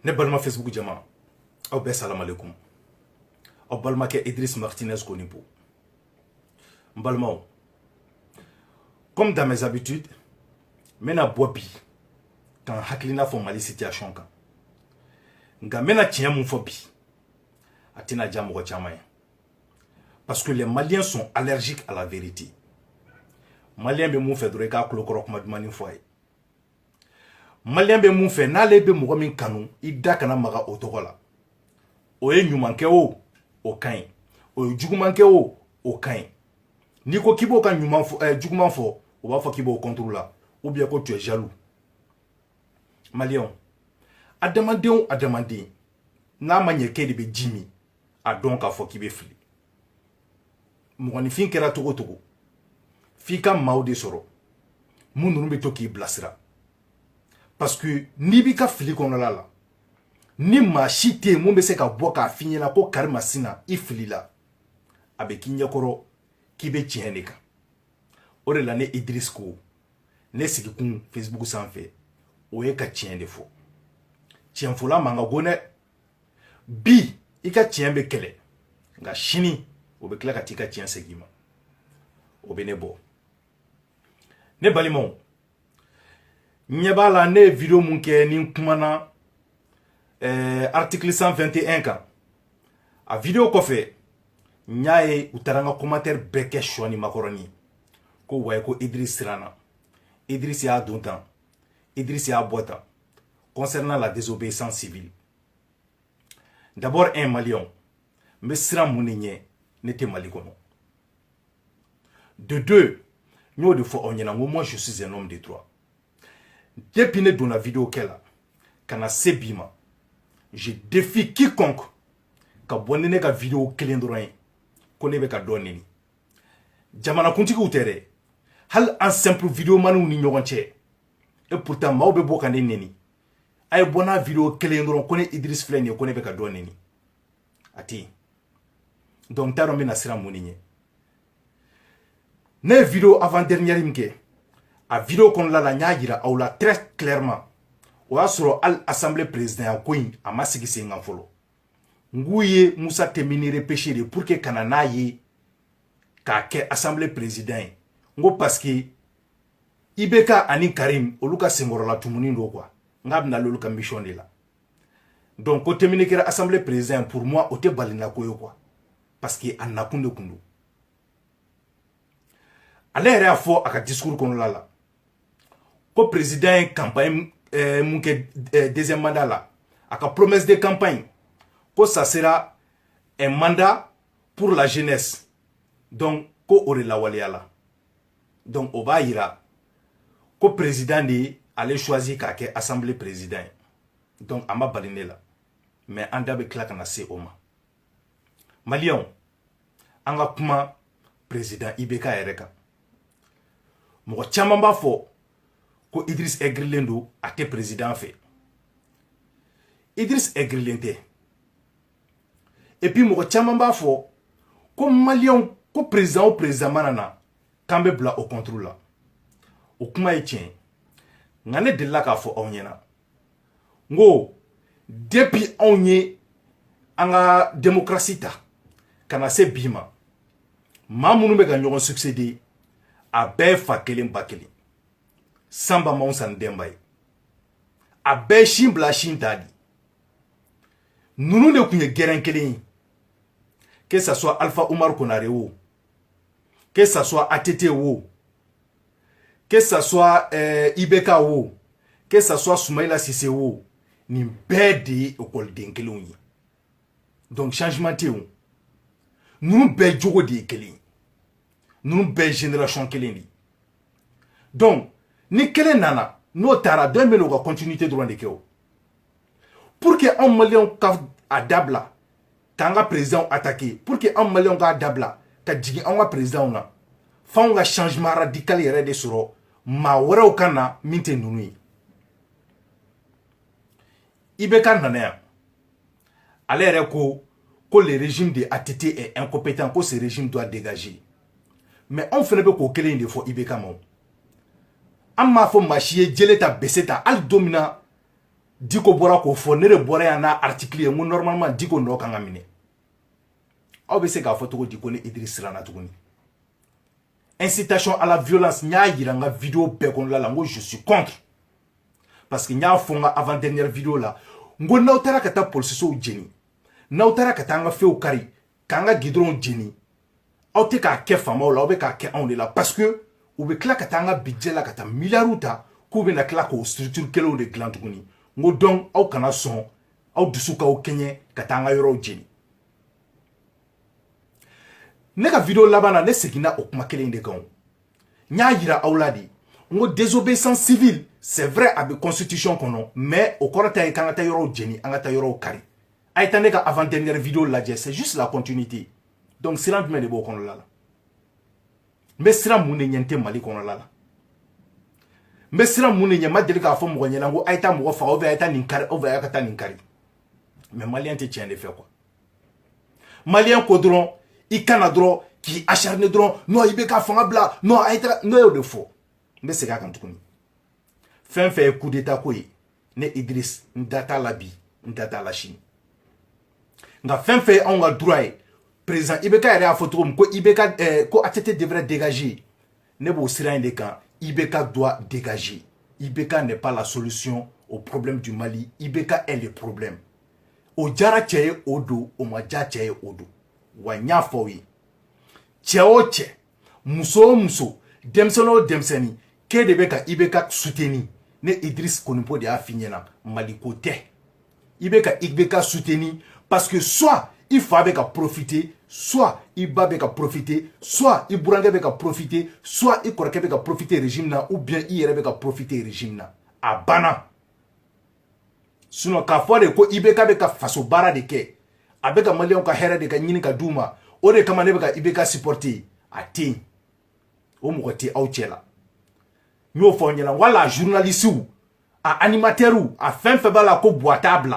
Ne balma Facebook jama. Aw bɛɛ salam alaikum. Aw balimakɛ Idriss Martinez Konipo. N balimaw, comme dans mes habitudes, n bɛna bɔ bi kan hakilina fɔ Mali situation kan. Nka n bɛna tiɲɛ mun fɔ bi, a tɛna diya mɔgɔ caman ye. Parce que les Maliens sont allergiques à la vérité. Malien bɛ mun fɛ dɔrɔn i k'a kulokɔrɔ kuma dumanin fɔ a ye. Malien bɛ mun fɛ n'ale bɛ mɔgɔ min kanu, i da kana maga o tɔgɔ la. O ye ɲuman kɛ o, o ka ɲi. O ye juguman kɛ o, o ka ɲi. N'i ko k'i b'o ka juguman fɔ, o b'a fɔ k'i b'o contre la. Ou bien ko tu es jaloux. Malien, adamaden o adamaden, n'a ma ɲɛ k'e de bɛ ji min, a dɔn k'a fɔ k'i bɛ fili. Mɔgɔninfin kɛra togo togo, f'i ka maaw de sɔrɔ, mun ninnu bɛ to k'i bilasira. Parce que n'i b'i ka fili kɔnɔla la, ni maa si tɛ yen mun bɛ se ka bɔ k'a f'i ɲɛna ko Kari Masina i filila, a bɛ k'i ɲɛkɔrɔ k'i bɛ tiɲɛ de kan. O de la ne Idriss ko, ne sigikun Facebook sanfɛ, o ye ka tiɲɛ de fɔ. Tiɲɛfɔla man ka go dɛ. Bi i ka tiɲɛ bɛ kɛlɛ, nka sini o bɛ tila ka t'i ka tiɲɛ segin ma. O bɛ ne bɔ. Ne balimaw, ɲɛ b'a la ne ye video mun kɛ ni kumana article 121 kan. A video kɔfɛ, n y'a ye u taara n ka commentaire bɛɛ kɛ sɔ ni makɔrɔni. Ko wayi ko Idriss siranna. Idriss y'a don tan. Idriss y'a bɔ tan. Concernant la désobéissance civile. D'abord, un Malien. n bɛ siran mun de ɲɛ ne tɛ Mali kɔnɔ. De deux, n y'o de fɔ aw ɲɛna n ko moi je suis un homme de droit. Depuis ne donna vidéo kɛ la, ka na se bi ma, je défie quiconque ka bɔ ni ne ka vidéo kelen dɔrɔn ye ko ne bɛ ka dɔ neni. Jamanakuntigiw tɛ dɛ, hali an simple vidéo maniw ni ɲɔgɔn cɛ. Et pourtant maaw bɛ bɔ ka ne neni. A ye bɔ n'a vidéo kelen dɔrɔn ko ne Idriss filɛ nin ye ko ne bɛ ka dɔ neni. A tɛ yen. Donc t'a dɔn n bɛna siran mun de ɲɛ. Ne ye vidéo avant dernière min kɛ, a vidéo kɔnɔna la n y'a jira aw la très clairement. O y'a sɔrɔ hali assemblée président ko in a ma sigi sen kan fɔlɔ. N k'u ye Musa Tɛmini repêché de pour que ka na n'a ye k'a kɛ assemblée président ye. N ko parce que IBK ani Karim olu ka senkɔrɔla tumunin don quoi. N k'a bɛna olu ka mission de la. Donc ko Tɛmini kɛra assemblée président pour moi o tɛ balina ko ye quoi. Parce que a nakun de kun don. Ale yɛrɛ y'a fɔ a ka discours kɔnɔna la ko président ye campagne mun kɛ deuxième mandat la, a ka promesse de campagne ko ça sera un mandat pour la jeunesse. Donc ko o de lawaleyala. Donc o b'a jira ko président de ale choisir k'a kɛ assemblée président ye. Donc a ma bali ne la, mais an da bɛ tila ka na se o ma. Maliyɛnw, an ka kuma président IBK yɛrɛ kan. Mɔgɔ caman b'a fɔ ko Idriss ɛgirilen don a tɛ président fɛ. Idriss ɛgirilen tɛ. Et puis mɔgɔ caman b'a fɔ ko Maliyɛnw ko président o président mana na k'an bɛ bila o contre la. O kuma ye tiɲɛ. Nka ne delila k'a fɔ aw ɲɛna. N ko depuis anw ye an ka démocratie ta ka na se bi ma, maa minnu bɛ ka ɲɔgɔn succéder a bɛɛ ye fa kelen ba kelen. Sanba m'anw san denba ye. A bɛɛ ye sin bila sin t'a di. Ninnu de tun ye gɛrɛn kelen ye. Que ça soit Alpha Oumar Konare o, que ça soit ATT o, que ça soit IBK o, que ça soit Soumaïla Cissé o, nin bɛɛ de ye écoleden kelenw ye. Donc changement tɛ yen. Ninnu bɛɛ jogo de ye kelen ye. Ninnu bɛɛ génération kelen de. Donc ni kelen nana n'o taara dɔ in bɛ n'o ka continuité dɔrɔn de kɛ o. Pour que anw Maliens ka a dabila k'an ka président attaquer, pour que anw Maliens k'a dabila ka jigin anw ka président na, f'anw ka changement radical yɛrɛ de sɔrɔ maa wɛrɛw ka na min tɛ ninnu ye. IBK nana yan. Ale yɛrɛ ko le régime de ATT est incompétent, que ce régime doit dégager. Mais on fɛnɛ bɛ k'o kelen de fɔ IBK ma. An m'a fɔ maa si ye jele ta bese ta hali don min na Diko bora ko fo ne de bora ya na article mu normalement diko no kan amine aw be se ka fo to diko ne Idriss Rana tuguni incitation à la violence nya yira nga vidéo be kon la ngo je suis contre parce que nya fo nga avant dernière vidéo là ngo na utara kata police so jeni na utara kata nga fe o kari kanga gidron jeni aw te ka ke fama la obe ka ke on là parce que ou be kla kata nga budget la kata milliarduta ko be na kla ko structure kelo de gland tuguni ngo donc aw kana son aw dusu ka o kenye katanga yoro jeni ne ka vidéo labana ne segina o kuma kelen de kan nya yira awladi ngo désobéissance civile c'est vrai avec constitution kono mais o korata e kangata yoro jeni angata yoro kari ayta ne ka avant dernière vidéo la c'est juste la continuité donc siran me de bo kono la mais siran mu ne nyente mali kono la mais siran mu ne nyama deli ka fo mo nyela ngo ayta mo fa o ve ayta ninkari o ve ayta ninkari mais malien te tient de fait quoi malien ko dron i kana dron qui acharné dron non ibe ka fanga bla non ayta no de faux mais c'est ka kan tukuni fin fait coup d'état ko yi ne Idriss ndata labi ndata la Chine nga fin fait on ga droit président ibeka yare a photo ko ibeka ko atete devrait dégager ne bo siran de kan ibeka doit dégager ibeka n'est pas la solution au problème du Mali ibeka est le problème o jara cheye odo o ma ja cheye odo wa nya fowi cheo che muso demsono demseni ke de beka ibeka soutenir ne Idriss Konimpo de a finyena Mali côté ibeka soutenir parce que soit il faut avec à profiter soit il va avec à profiter soit il bouranga avec à profiter soit il korake avec à profiter régime na ou bien il avec à profiter régime na a bana sinon ka fode ko ibeka beka faso bara de ke abeka malien ka hera de ka nyini ka duma o de kama ne beka ibeka supporter ati o mo kote awchela nyo fo nyela wala journaliste ou a animateur ou a fin fe bala ko boitable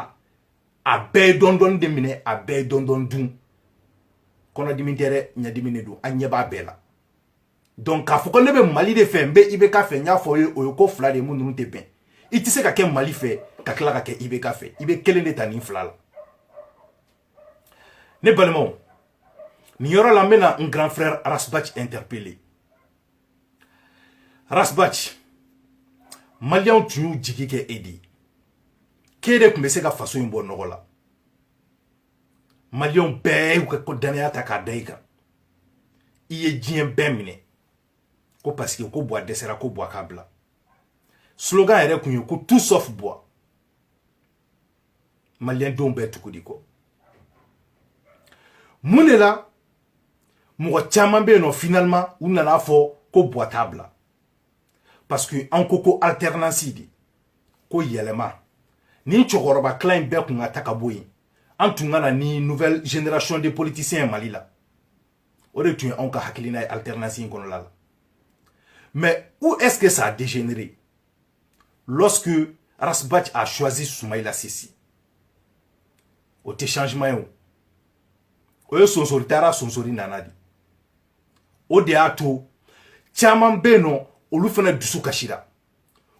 a be don de mine a be don dun kono dimintere nya dimine du anya ba bela donc ka fo ko ne be Mali de fe mbe ibeka fe nya fo o ko fla de mununu te ben iti se ka ke Mali fe ka kla ka ke ibeka fe ibe kelen de tani flala ne balmo ni yoro la mena un grand frère Rasbach interpellé Rasbach Malian tu jigi ke edi kede kumbe se ka faso imbo nogola Malian be ko dania ta ka daiga iye jien bemine ko parce que ko bois desera ko bois kabla slogan ere kunyo ko tout sauf bois Malien don be tukudi ko munela mo chama be no finalement una na fo ko bois tabla parce que en koko alternance di ko yelema ni chokoroba klein be ku ngata kaboyi antungana ni nouvelle génération de politiciens Mali la ore tu on ka hakilina alternance kono la mais où est-ce que ça a dégénéré lorsque Rasbach a choisi Soumaïla Sissi au changement o son solitara son sori nanadi o de ato chaman beno olu fana dusu kashira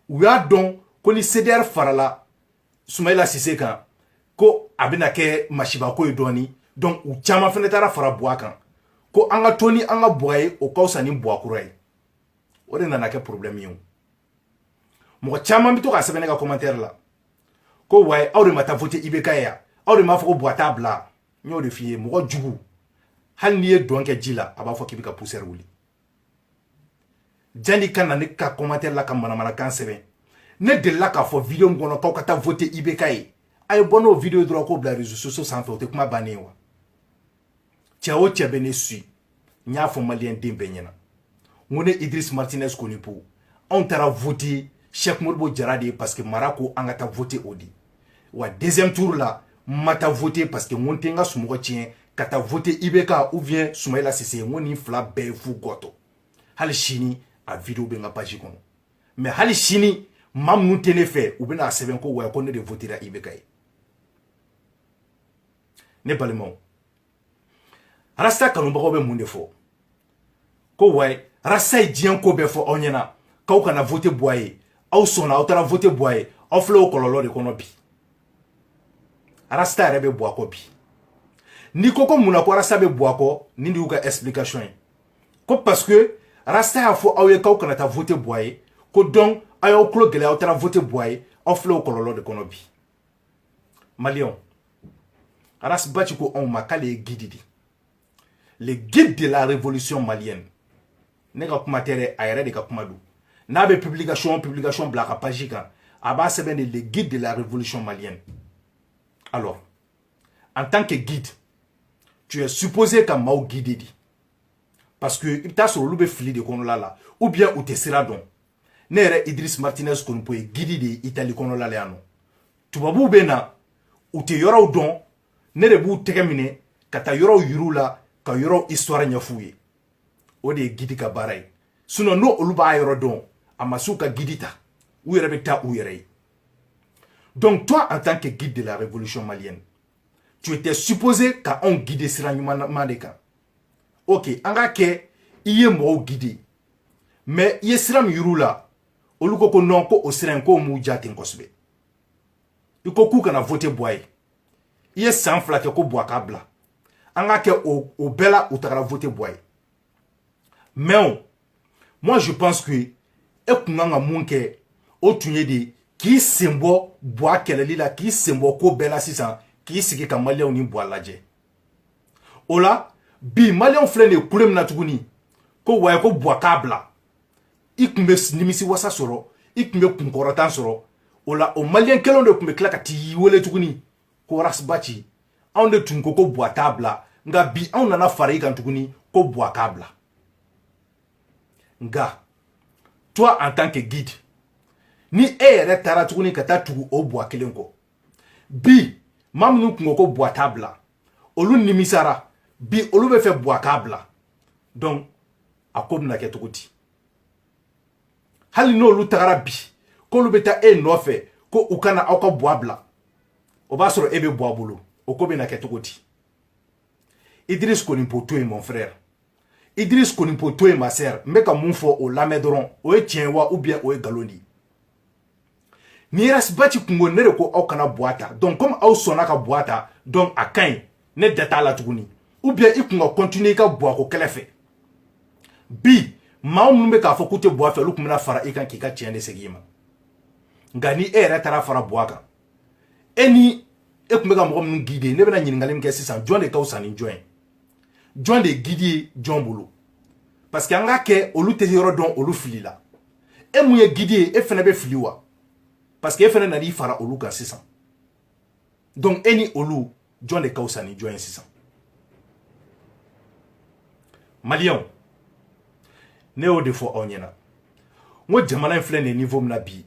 u ya don ko ni CDR farala Soumaïla Sissé kan ko abina ke mashiba ko idoni donc u chama fana tara fara boa kan ko anga toni anga boye o kausa ni boa kurai o de nana ke problème yo mo chama bito ka sebene ka commentaire la ko way awre mata voter ibeka ya awre ma fo boa tabla nyo de fiye mo jugu hal ni e donke jila aba fo kibika pousser wuli jani kana ne ka commentaire la kam mana kan sebe ne de la ka fo vidéo ngono ka ka ta voter ibeka yi ay bono vidéo droit ko bla réseaux sociaux sans fait kuma banewa tiawo tiabene sui nya fo malien dembe nyana ngone Idriss Martinez Konimpo on tara voter Cheikh Modibo Jarade parce que Marako angata voter odi wa deuxième tour là mata voter parce que montenga sumo tien kata voter ibeka ou bien Soumaïla Sissé ngoni fla be fu goto hal chini a vidéo be nga page kono mais hal chini mam nu tene fait ou bena seven ko wa ko ne de voter a ibeka ne parlement rasta kanumba ko be munde fo ko way rasta dien ko be fo onyena kaw kana voter boye aw sona aw tara voter boye aw filɛ o kɔlɔlɔ de kɔnɔ bi rasta yɛrɛ bɛ bɔ a kɔ bi ni ko ko munna ko rasta bɛ bɔ a kɔ nin de y'u ka explication ye ko parce que rasta y'a fɔ aw ye k'aw kana taa voter bɔ a ye ko donc aw y'aw tulo gɛlɛya aw taara voter bɔ a ye aw filɛ o kɔlɔlɔ de kɔnɔ bi maliyɛnw Aras Bachi ko anw ma k'ale ye guide de le guide de la révolution malienne ne ka kuma tɛ dɛ a yɛrɛ de ka kuma don n'a bɛ publication bila a ka page kan a b'a sɛbɛn de le guide de la révolution malienne alors en tant que guide tu es supposé ka maaw guider de parce que i bɛ taa sɔrɔ olu bɛ fili de kɔnɔla la ou bien u tɛ sira dɔn ne yɛrɛ Idriss Martinez Konipo ye guide de ye Italie kɔnɔla la yan nɔ tubabuw bɛ na u tɛ yɔrɔw dɔn ne de b'u tɛgɛ minɛ ka taa yɔrɔw yir'u la ka yɔrɔw histoire ɲɛf'u ye o de ye guide ka baara ye sinon n'o olu b'a yɔrɔ dɔn a ma s'u ka guide ta u yɛrɛ bɛ taa u yɛrɛ ye donc toi en tant que guide de la révolution malienne tu étais supposé ka anw guide sira ɲuman de kan ok an ka kɛ i ye mɔgɔw guide mais i ye sira min yir'u la olu ko non ko o sira in ko m'u diya ten kosɛbɛ i ko k'u kana voter bɔ a ye i ye san 2 kɛ ko bɔ a k'a bila an ka kɛ o bɛɛ la u tagara voter bɔ a ye mais moi je pense que e kun kan ka mun kɛ o tun ye de k'i sen bɔ bɔ a kɛlɛli la k'i sen bɔ ko bɛɛ la sisan k'i sigi ka maliyɛnw ni bɔ a lajɛ o la bi maliyɛnw filɛ nin ye kule min na tuguni ko wayi ko bɔ a k'a bila i kun bɛ nimisi wasa sɔrɔ i kun bɛ kunkɔrɔtan sɔrɔ o la o maliyɛn kelenw de kun bɛ tila ka t'i wele tuguni ko Aras Bachi anw de tun ko bɔ a t'a bila nka bi anw nana fara i kan tuguni ko bɔ a k'a bila nka toi en tant que guide ni e yɛrɛ taara tuguni ka taa tugu o bɔ a kelen kɔ bi maa minnu kun ko bɔ a t'a bila olu nimisara bi olu bɛ fɛ bɔ a k'a bila donc a ko bɛna kɛ cogo di hali n'olu tagara bi k'olu bɛ taa e nɔfɛ ko u kana aw ka bɔ a bila o b'a sɔrɔ e bɛ bɔ a bolo o ko bɛna kɛ cogo di Idriss Konipo to ye mon frère Idriss Konipo to ye ma sœur n bɛ ka mun fɔ o lamɛn dɔrɔn o ye tiɲɛ wa ou bien o ye nkalon de ye ni Aras Bachi kungo ne de ko aw kana bɔ a ta donc comme aw sɔnna ka bɔ a ta donc a ka ɲi ne da t'a la tuguni ou bien i kun ka continuer i ka bɔ a ko kɛlɛ fɛ bi maa minnu bɛ k'a fɔ k'u tɛ bɔ a fɛ olu tun bɛna fara i kan k'i ka tiɲɛ de segin i ma nka ni e yɛrɛ taara fara bɔ a kan e ni e tun bɛ ka mɔgɔ minnu guide ne bɛna ɲininkali min kɛ sisan jɔn de ka fisa ni jɔn ye jɔn de guide ye jɔn bolo parce que an ka kɛ olu tɛ yɔrɔ dɔn olu fili la e mun ye guide ye e fana bɛ fili wa parce que e fana nan'i fara olu kan sisan donc e ni olu jɔn de ka fisa ni jɔn ye sisan maliyɛnw ne y'o de fɔ aw ɲɛna n ko jamana in filɛ nin ye niveau min na bi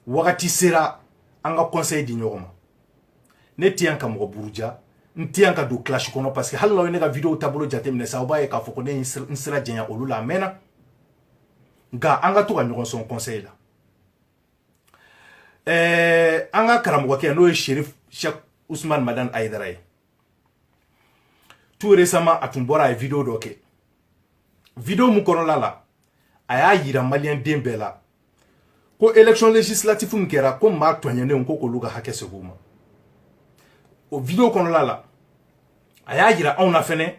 wagati sera an ka conseil di ɲɔgɔn ma ne tɛ yan ka mɔgɔ buruja n tɛ yan ka don classe kɔnɔ parce que hali n'aw ye ne ka vidéo taabolo jateminɛ sa aw b'a ye k'a fɔ ko ne ye n sira janya olu la a mɛnna nka an ka to ka ɲɔgɔn sɔn conseil la an ka karamɔgɔkɛ n'o ye Cherif Cheikh Ousmane Madane Aidara ye tout récemment a tun bɔra a ye vidéo dɔ kɛ vidéo mun kɔnɔla la a y'a yira maliyɛn den bɛɛ la ko élection législative min kɛra ko maa tɔɲɛnenw ko k'olu ka hakɛ segin u ma o vidéo kɔnɔla la a y'a yira anw na fɛnɛ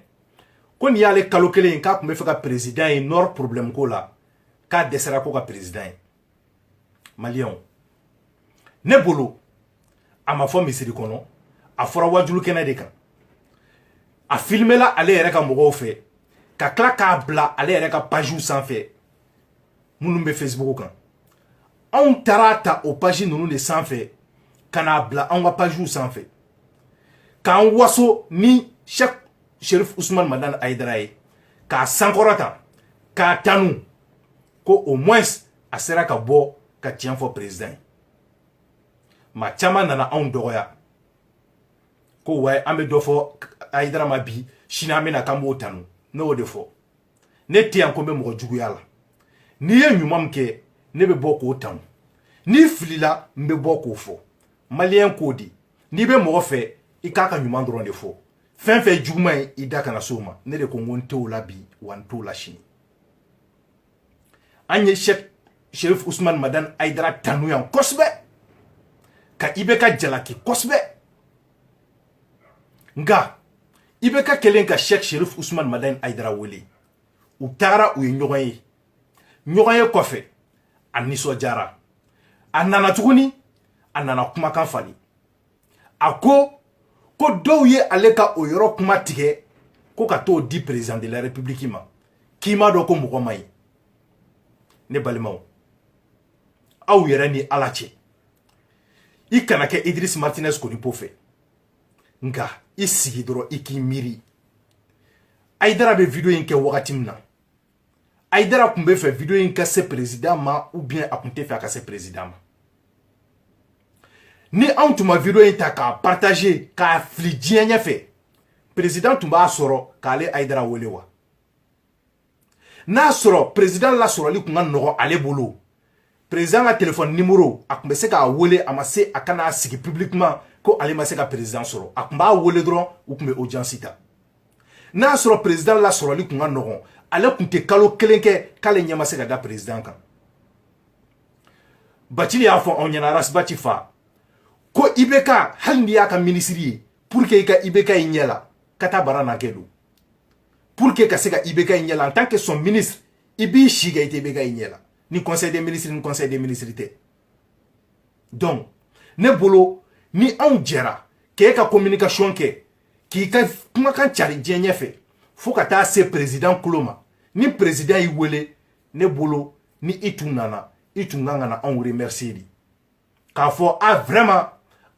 ko nin y'ale kalo kelen k'a tun bɛ fɛ ka président ye nord problème ko la k'a dɛsɛra ko ka président ye maliyɛnw ne bolo a ma fɔ misiri kɔnɔ a fɔra wajulu kɛnɛ de kan a filmela ale yɛrɛ ka mɔgɔw fɛ ka tila k'a bila ale yɛrɛ ka pagew sanfɛ minnu bɛ Facebook kan anw taara ta o page ninnu de sanfɛ ka n'a bila anw ka pagew sanfɛ k'an waso ni Cheikh Cherif Ousmane Madane Aidara ye k'a sankɔrɔta k'a tanu ko au moins a sera ka bɔ ka tiɲɛ fɔ président ye maa caman nana anw dɔgɔya ko wayi an bɛ dɔ fɔ Aidara ma bi sini an bɛna k'an b'o tanu ne y'o de fɔ ne tɛ yan ko n bɛ mɔgɔ juguya la n'i ye ɲuman min kɛ ne bɛ bɔ k'o tanu n'i filila n bɛ bɔ k'o fɔ maliyɛn k'o di n'i bɛ mɔgɔ fɛ i k'a ka ɲuman dɔrɔn de fɔ fɛn fɛn juguman ye i da kana s'o ma ne de ko n ko n t'o la bi wa n t'o la sini an ye Cheikh Cherif Ousmane Madane Aidara tanu yan kosɛbɛ IBK jalaki kosbe nga IBK kelen ka Cheikh Chérif Ousmane Madani Aïdara wele u taara u ye ɲɔgɔn ye kɔfɛ a nisɔndiyara a nana tuguni a nana kumakan fali a ko dɔw ye ale ka o yɔrɔ kuma tigɛ ko ka t'o di président de la république ma k'i ma dɔn ko mɔgɔ ma ɲi ne balimaw aw yɛrɛ ni ala cɛ i kana kɛ Idriss Martinez Konipo fɛ nka i sigi dɔrɔn i k'i miiri Aïdara bɛ video in kɛ wagati min na Aïdara kun bɛ fɛ video in ka se président ma ou bien a kun tɛ fɛ a ka se président ma ni anw tun ma video in ta k'a partager k'a fili diɲɛ ɲɛfɛ président tun b'a sɔrɔ k'ale Aïdara wele wa n'a sɔrɔ président la sɔrɔli kun ka nɔgɔ ale bolo président ka téléphone numéro a kun bɛ se k'a wele a ma se a kana sigi publiquement ko ale ma se ka président sɔrɔ a kun b'a wele dɔrɔn u kun bɛ audience ta n'a sɔrɔ président la sɔrɔli kun ka nɔgɔ ale kun tɛ kalo kelen kɛ k'ale ɲɛ ma se ka da président kan Bacili y'a fɔ anw ɲɛna Arasibati fa ko IBK hali n'i y'a ka ministre ye pour que i ka IBK i ɲɛ la ka taa bara na kɛ don pour que ka se ka IBK i ɲɛ la en tant que son ministre i b'i si kɛ i tɛ IBK i ɲɛ la ni conseil des ministres ni conseil des ministres tɛ donc ne bolo ni anw jɛra k'e ka communication kɛ k'i ka kumakan cari diɲɛ ɲɛfɛ fo ka taa se président kulo ma ni président y'i wele ne bolo ni i tun nana i tun kan ka na anw remercier de k'a fɔ vraiment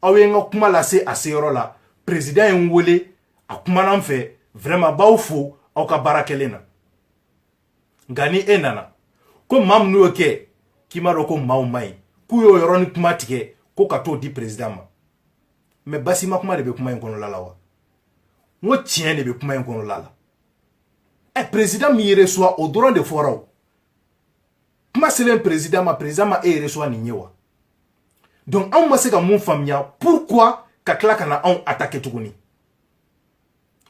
aw ye n ka kuma lase a seyɔrɔ la président ye n wele a kumana n fɛ vraiment b'aw fo aw ka baara kɛlen na nka ni e nana ko maa minnu y'o kɛ k'i ma dɔn ko maaw ma ɲi k'u y'o yɔrɔnin kuma tigɛ ko ka t'o di président ma mais basima kuma de bɛ kuma in kɔnɔla la wa n ko tiɲɛ de bɛ kuma in kɔnɔla la président min ye reçoit o dɔrɔn de fɔra o kuma selen président ma e reçoit nin ye wa donc anw ma se ka mun faamuya pourquoi ka tila ka na anw attaquer tuguni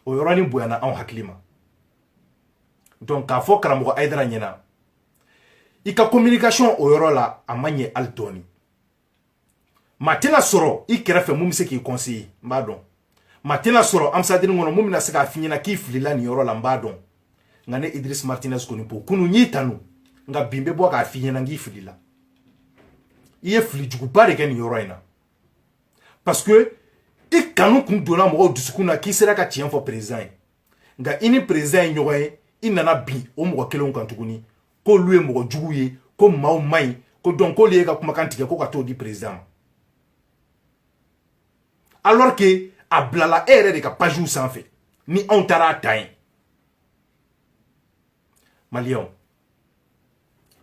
o yɔrɔnin bonyana anw hakili ma donc k'a fɔ karamɔgɔ Aïdara ɲɛna i ka communication o yɔrɔ la a ma ɲɛ hali dɔɔni maa tɛna sɔrɔ i kɛrɛfɛ mun bɛ se k'i conseiller n b'a dɔn maa tɛna sɔrɔ ambassade kɔnɔ mun bɛna se k'a f'i ɲɛna k'i filila nin yɔrɔ la n b'a dɔn nka ne Idriss Martinez Konipo kunun n y'i tanu nka bi n bɛ bɔ k'a f'i ɲɛna n k'i filila i ye fili juguba de kɛ nin yɔrɔ in na parce que i kanu kun donna mɔgɔw dusukun na k'i sera ka tiɲɛ fɔ président ye nka i ni président ye ɲɔgɔn ye i nana bin o mɔgɔ kelenw kan tuguni k'olu ye mɔgɔ jugu ye ko maaw ma ɲi ko donc k'olu ye ka kumakan tigɛ ko ka t'o di président ma alors que a bilala e yɛrɛ de ka page sanfɛ ni anw taara a ta yen maliyɛnw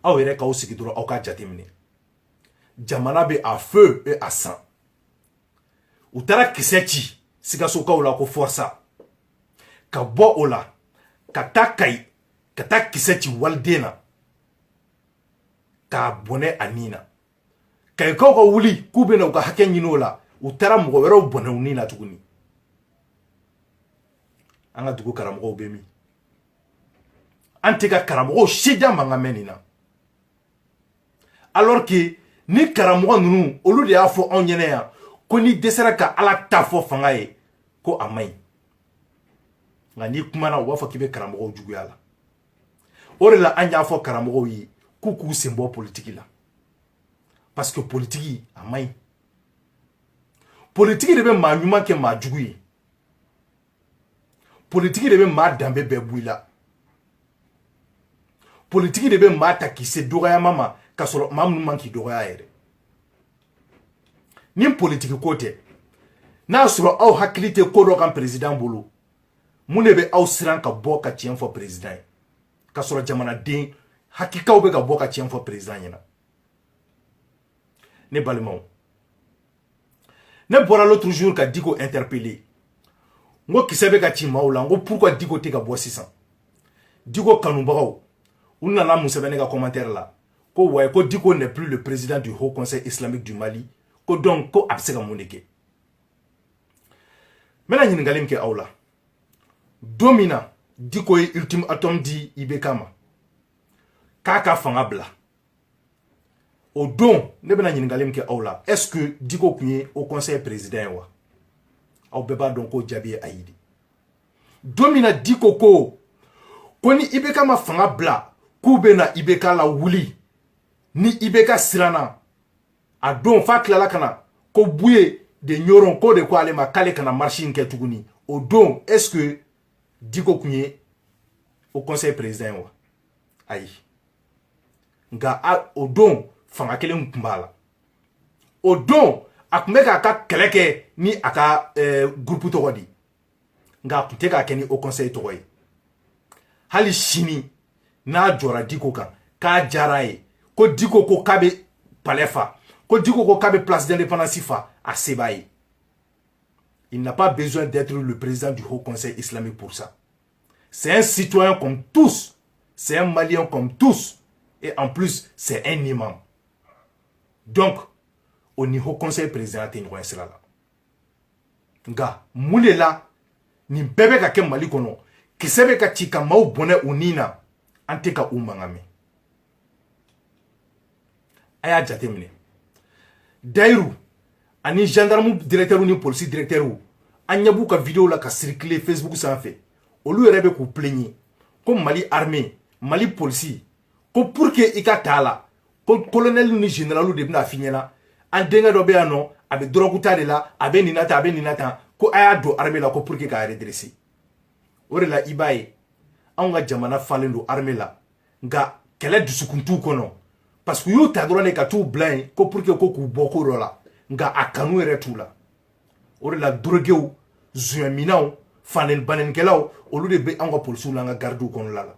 aw yɛrɛ k'aw sigi dɔrɔn aw ka jateminɛ jamana bɛ a feu et à sang u taara kisɛ ci Sikasokaw la ko força ka bɔ o la ka taa Kayi ka taa kisɛ ci waliden na k'a bɔnɛ a nin na Kayikaw ka wuli k'u bɛna u ka hakɛ ɲini o la u taara mɔgɔ wɛrɛw bɔnɛ u nin na tuguni an ka dugu karamɔgɔw bɛ min an tɛ ka karamɔgɔw sijan mankan mɛn nin na alors que ni karamɔgɔ ninnu olu de y'a fɔ anw ɲɛna yan ko ni dɛsɛra ka ala ta fɔ fanga ye ko a man ɲi nka n'i kumana u b'a fɔ k'i bɛ karamɔgɔw juguya la o de la an y'a fɔ karamɔgɔw ye k'u k'u sen bɔ politiki la parce que politiki a man ɲi politiki de bɛ maa ɲuman kɛ maa jugu ye politiki de bɛ maa danbe bɛɛ bɔ i la politiki de bɛ maa ta k'i se dɔgɔyama ma k'a sɔrɔ maa minnu man k'i dɔgɔya yɛrɛ ni politiki ko tɛ n'a sɔrɔ aw hakili tɛ ko dɔ kan président bolo mun de bɛ aw siran ka bɔ ka tiɲɛ fɔ président ye k'a sɔrɔ jamanaden hakikaw bɛ ka bɔ ka tiɲɛ fɔ président ɲɛna ne balimaw ne bɔra l'autre jour ka Diko interpeller n ko kisɛ bɛ ka ci maaw la n ko pourquoi Diko tɛ ka bɔ sisan Diko kanubagaw u nana mun sɛbɛn ne ka commentaire la ko ouais ko Diko n'est plus le président du Haut Conseil islamique du Mali ko donc ko a bɛ se ka mun de kɛ n bɛna ɲininkali min kɛ aw la don min na Diko ye ultimatum di IBK ma k'a ka fanga bila au don ne bena ɲininkali min kɛ aw la est-ce que Diko kun ye au conseil président wa aw bɛɛ b'a dɔn ko jaabi ye ayi de don min na Diko ko ni IBK ma fanga bila k'u bena IBK la wuli ni IBK siranna a don fa tilala kana ko Buye de Ɲoron ko de ko ale ma k'ale kana marche in kɛ tuguni o don est-ce que Diko kun ye au conseil président wa ayi nga o don fanga kelen kun b'a la o don a kun bɛ k'a ka kɛlɛ kɛ ni a ka groupe tɔgɔ di nga a kun tɛ k'a kɛ ni au conseil tɔgɔ ye hali sini n'a jɔra Diko kan k'a diyara ye ko Diko ko k'a bɛ palais fa ko Diko ko k'a bɛ place d'indépendance fa a se b'a ye il n'a pas besoin d'être le président du Haut Conseil islamique pour ça c'est un citoyen comme tous c'est un Malien comme tous et en plus c'est un imam donc au niveau conseil président tɛ ɲɔgɔn sira la nka mun de la nin bɛɛ bɛ ka kɛ Mali kɔnɔ kisɛ bɛ ka ci ka maaw bɔnɛ u ni na an tɛ ka u mankan mɛn a y'a jate minɛ Dayiru ani gendarme directeur ni police directeur an ɲɛ b'u ka vidéo la ka circuler Facebook sanfɛ olu yɛrɛ bɛ k'u plaigner ko Mali armée Mali police ko pour que i ka ta la ko colonel ni général de bɛna f'i ɲɛna an denkɛ dɔ bɛ yan nɔ a bɛ drogue ta de la a bɛ nin na tan a bɛ nin na tan ko a y'a don armée la ko pour que k'a redresser o de la i b'a ye anw ka jamana falen don armée la nka kɛlɛ dusukun t'u kɔnɔ parce que u y'u ta dɔrɔn de ka t'u bila yen ko pour que ko k'u bɔ ko dɔ la nka a kanu yɛrɛ t'u la o de la droguew zuɲɛminaw fanɛni-banɛnikɛlaw olu de bɛ anw ka polisiw n'an ka gardiw kɔnɔla la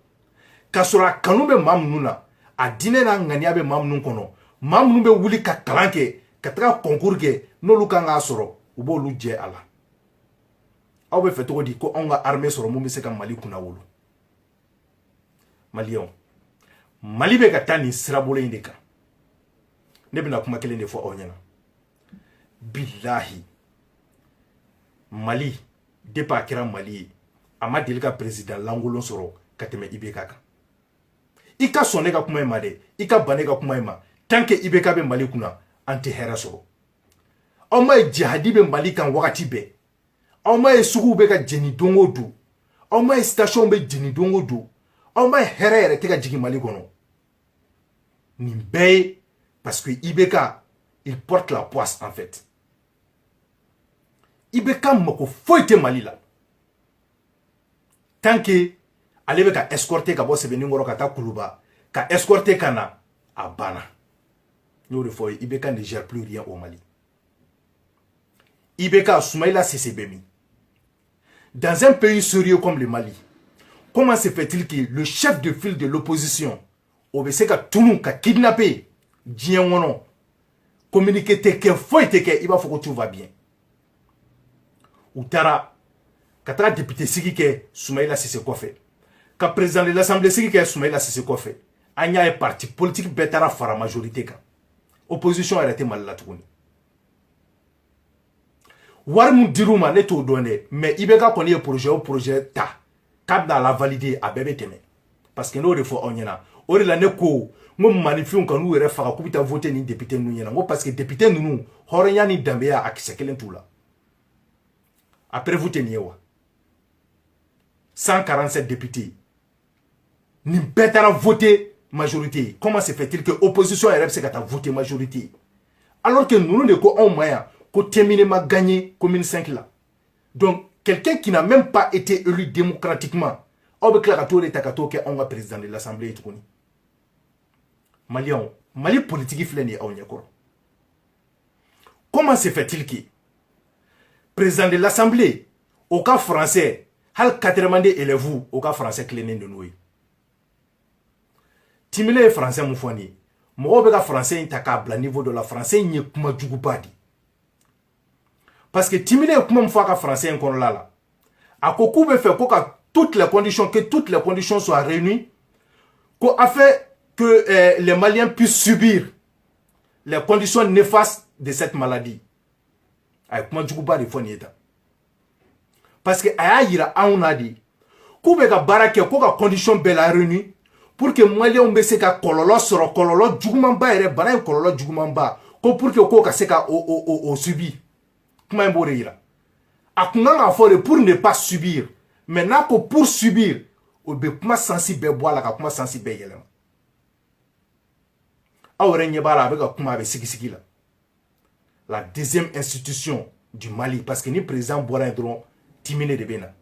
k'a sɔrɔ a kanu bɛ maa minnu na a diinɛ n'a ŋaniya bɛ maa minnu kɔnɔ maa minnu bɛ wuli ka kalan kɛ ka taga concours kɛ n'olu kan k'a sɔrɔ u b'olu jɛ a la aw bɛ fɛ cogo di ko anw ka armée sɔrɔ mun bɛ se ka Mali kunna wolo Maliyɛnw Mali bɛ ka taa nin sirabolo in de kan ne bɛna kuma kelen de fɔ aw ɲɛna bilahi Mali depuis a kɛra Mali ye a ma deli ka président lankolon sɔrɔ ka tɛmɛ IBK kan i ka sɔn ne ka kuma in ma dɛ i ka ban ne ka kuma in ma tant que IBK bɛ Mali kunna an tɛ hɛrɛ sɔrɔ aw ma ye jihadi bɛ Mali kan wagati bɛɛ aw ma ye suguw bɛ ka jeni don o don aw ma ye station bɛ jeni don o don aw ma ye hɛrɛ yɛrɛ tɛ ka jigin Mali kɔnɔ nin bɛɛ ye parce que IBK il porte la poisse en fait IBK mako foyi tɛ Mali la tant que ale bɛ ka escorter ka bɔ Sɛbɛnnikɔrɔ ka taa Kuluba ka escorter ka na a banna n y'o de fɔ ye IBK ne gère plus rien au Mali IBK Soumaïla Cissé bɛ min dans un pays sérieux comme le Mali comment se fait-il que le chef de file de l'opposition o bɛ se ka tunu ka kidnapper diɲɛ kɔnɔ communiqué tɛ kɛ foyi tɛ kɛ i b'a fɔ ko tout va bien u taara ka taga député sigi kɛ Soumaïla Cissé kɔfɛ ka président de l'Assemblée sigi kɛ Soumaïla Cissé kɔfɛ an y'a ye parti politique bɛɛ taara fara majorité kan opposition yɛrɛ tɛ Mali la tuguni wari mun dir'u ma ne t'o dɔn dɛ mais IBK kɔni ye projet o projet ta k'a bɛna la valider a bɛɛ bɛ tɛmɛ parce que n'o de fɔ aw ɲɛna o de la ne ko n ko manifinw ka n'u yɛrɛ faga k'u bɛ taa voter ni député ninnu ɲɛna n ko parce que député ninnu hɔrɔnya ni danbeya a kisɛ kelen t'u la après voter nin ye wa 147 députés nin bɛɛ taara voter majorité comment se fait-il que opposition yɛrɛ bɛ se ka taa voter majorité alors que ninnu de ko anw ma yan ko Témine ma gagné commune 5 là donc quelqu'un qui n'a même pas été élu démocratiquement aw bɛ tila ka t'o de ta ka t'o kɛ anw ka président de l'Assemblée ye tuguni Maliyɛnw Mali politique filɛ nin ye aw ɲɛkɔrɔ comment se fait-il que président de l'Assemblée au cas français hal 82 élèves au cas français tilennen de n'o ye Timile ye français mun fɔ nin ye mɔgɔw bɛ ka français in ta k'a bila niveau dɔ la français in ye kuma juguba de parce que Timile ye kuma min fɔ a ka français in kɔnɔla la a ko k'u bɛ fɛ ko ka toutes les conditions soient réunies ko afin que les Maliens puissent subir les conditions néfastes de cette maladie a ye kuma juguba de fɔ nin ye tan parce que a y'a yira anw na de k'u bɛ ka baara kɛ ko ka condition bɛɛ la réunie pour que Maliens be se ka kololo soro kololo juguman ba yɛrɛ bana in kololo juguman ba ko pour que ko ka se ka o subir kuma in b'o de yira a kun kan ka fɔ de pour ne pas subir mais n'a ko pour subir o be kuma sansi bɛɛ bɔ a la ka kuma sansi bɛɛ yɛlɛma aw yɛrɛ ɲɛ b'a la a bɛ ka kuma a bɛ sigi la la deuxième institution du Mali parce que ni président bɔra yen dɔrɔn timine de bɛ na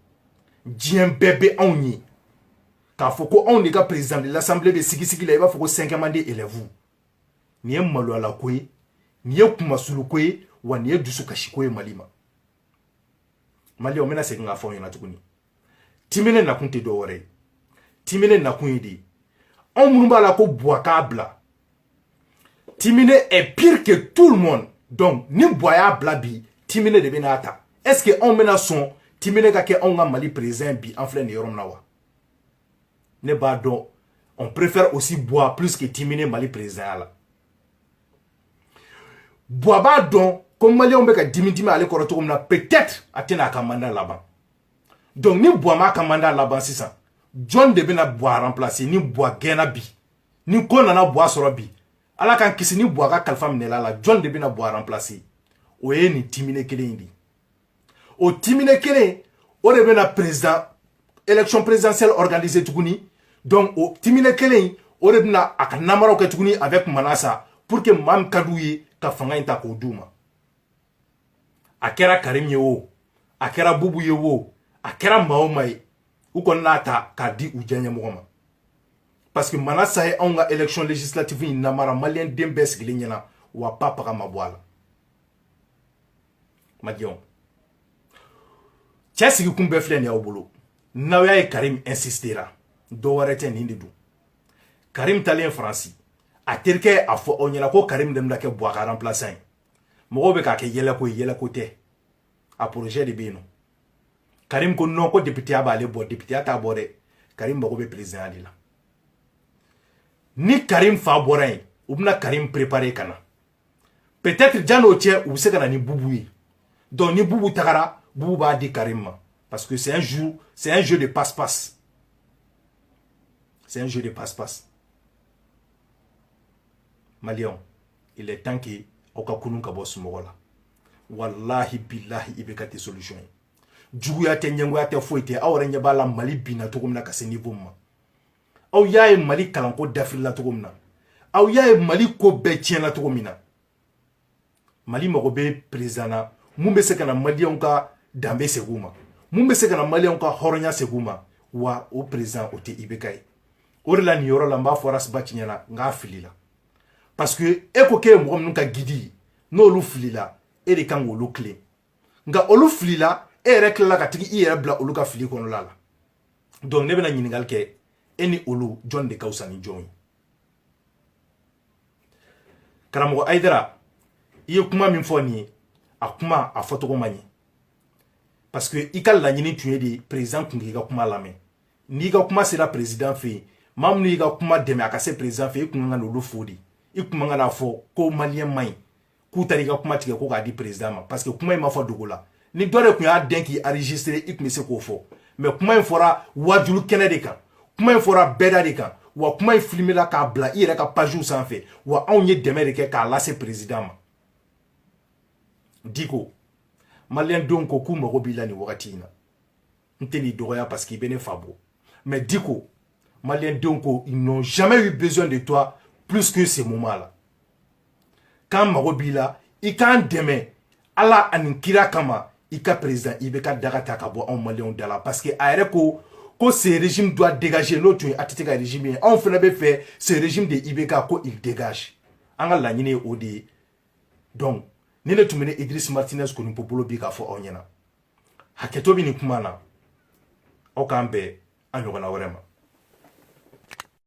diɲɛ bɛɛ bɛ anw ye k'a fɔ ko anw de ka président de l'assemblée bɛ sigi la i b'a fɔ ko cinquième année élèves nin ye maloyala ko ye nin ye kumasulu ko ye wa nin ye dusukasi ko ye Mali ma Maliens bɛna segin k'a fɔ aw ɲɛna tuguni timine nakun tɛ dɔ wɛrɛ ye timine nakun ye de anw minnu b'a la ko buwa k'a bila timine est pire que tout le monde donc ni buwa y'a bila bi timine de bɛna ta est ce que anw bɛna sɔn timine ka kɛ anw ka Mali président bi an filɛ nin yɔrɔ min na wa ne b'a dɔn on préfère aussi buwa plus que timine Mali président la buwa b'a dɔn ko Maliens bɛ ka dimi ale kɔrɔ cogo min na peut-être a tɛna a ka mandat laban donc ni buwa m'a ka mandat laban sisan jɔn de bɛna buwa remplacer ni buwa gɛnna bi ni ko nana buwa sɔrɔ bi ala kan kisi ni buwa ka kalifa minɛla la jɔn de bɛna buwa remplacer o ye nin timine kelen in de o timine kelen o de bɛna président élection présidentielle organisée tuguni donc o timine kelen o de bɛna a ka namaraw kɛ tuguni avec Manasa pour que maa min ka d'u ye ka fanga in ta k'o d'u ma a kɛra Karim ye o a kɛra Bubu ye o a kɛra maa o maa ye u kɔni n'a ta k'a di u diyaɲɛmɔgɔ ma parce que Manasa ye anw ka élection législative in namara Malien den bɛɛ sigilen ɲɛna wa pa paga ma bɔ a la Maliens cɛ sigikun bɛɛ filɛ nin y'aw bolo n'aw y'a ye Karim insistera dɔ wɛrɛ tɛ nin de don Karim talen Faransi a terikɛ a fɔ aw ɲɛna ko Karim de bɛna kɛ Buwa ka remplaçant ye mɔgɔw bɛ k'a kɛ yɛlɛko ye yɛlɛko tɛ a projet de bɛ yen nɔ Karim ko non ko député b'ale bɔ député t'a bɔ dɛ Karim mago bɛ président de la ni Karim fa bɔra yen u bɛna Karim préparer ka na peut-être jan'o cɛ u bɛ se ka na ni Bubu ye donc ni Bubu tagara Bubu b'a di Karim ma parce que c'est un jeu de passe-passe c'est un jeu de passe-passe Maliens il est temps que aw ka kunun ka bɔ sunɔgɔ la wallahi billahi i bɛ ka tɛ solution ye juguya tɛ ɲɛngoya tɛ foyi tɛ aw yɛrɛ ɲɛ b'a la Mali binna cogo min na ka se niveau ma aw y'a ye Mali kalanko dafirila cogo min na aw y'a ye Mali ko bɛɛ tiɲɛna cogo min na Mali mago bɛ président na mun bɛ se ka na Maliens ka danbe segin u ma mun bɛ se ka na Maliens ka hɔrɔnya segin u ma wa o président o tɛ IBK ye o de la nin yɔrɔ la n b'a fɔ Rasbach ɲɛna n k'a fili la parce que e ko k'e ye mɔgɔ minnu ka guide n'olu filila e de kan k'olu tilen nka olu filila e yɛrɛ tilala ka tigi i yɛrɛ bila olu ka fili kɔnɔla la donc ne bɛna ɲininkali kɛ e ni olu jɔn de ka fisa ni jɔn ye karamɔgɔ Ayidara i ye kuma min fɔ nin ye a kuma a fɔcogo man ɲɛ parce que i ka laɲini tun ye de président kun k'i ka kuma lamɛn n'i ka kuma sera président fɛ yen maa minnu y'i ka kuma dɛmɛ a ka se président fɛ i kun kan ka n'olu fo de i kun man ka fɔ ko Malien man ɲi k'u taara i ka kuma tigɛ ko k'a di président ma parce que kuma in ma fɔ dogo la ni dɔ de tun y'a den k'i enregistré i tun bɛ se k'o fɔ mais kuma in fɔra wajulu kɛnɛ de kan kuma in fɔra bɛɛda de kan wa kuma in filmera k'a bila i yɛrɛ ka page sanfɛ wa anw ye dɛmɛ de kɛ k'a lase président ma Diko Malien denw ko k'u mago b'i la nin wagati in na n tɛ nin dɔgɔya parce que i bɛ ne fa bɔ mais Diko Malien denw ko ils n'ont jamais eu besoin de toi plus que ce moment là k'an mago b'i la i k'an dɛmɛ ala ani kira kama i ka président IBK daga ta ka bɔ anw Maliens da la parce que a yɛrɛ ko ce régime doit dégager n'o tun ye ATT ka régime ye anw fana bɛ fɛ ce régime de IBK ko il dégage an ka laɲini ye o de ye donc ni ne tun bɛ ne Idriss Martinez kɔni bolo bi k'a fɔ aw ɲɛna hakɛto bɛ nin kuma na aw k'an bɛn an ɲɔgɔnna wɛrɛ ma